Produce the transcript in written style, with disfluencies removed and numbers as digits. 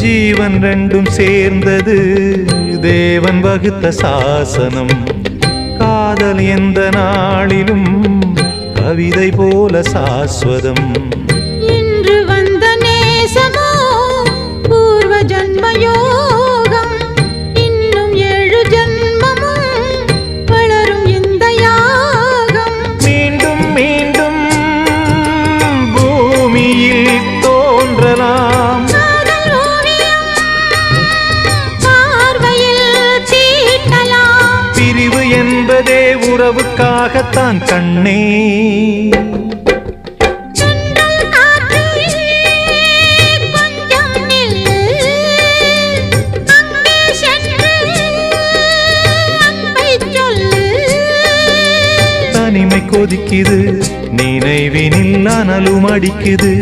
ஜீவன் ரெண்டும் சேர்ந்தது தேவன் வகுத்த சாசனம். காதல் எந்த நாளிலும் கவிதை போல சாஸ்வதம். இன்று வந்த நேசமோ பூர்வ ஜன்மயோகம். இன்னும் 7 ஜன்மமும் வளரும் இந்த யாகம். மீண்டும் மீண்டும் பூமியில் தோன்றலாம். காதல் ஓவியம் பார்வையில் தீட்டலாம். பிரிவு என்பதே உறவுக்காகத்தான் கண்ணே. தென்றல் காற்றே கொஞ்சம் நில்லு. அங்கே சென்று அன்பைச் சொல்லு. தனிமை கொதிக்குது, நினைவினில் அனலும் அடிக்குது.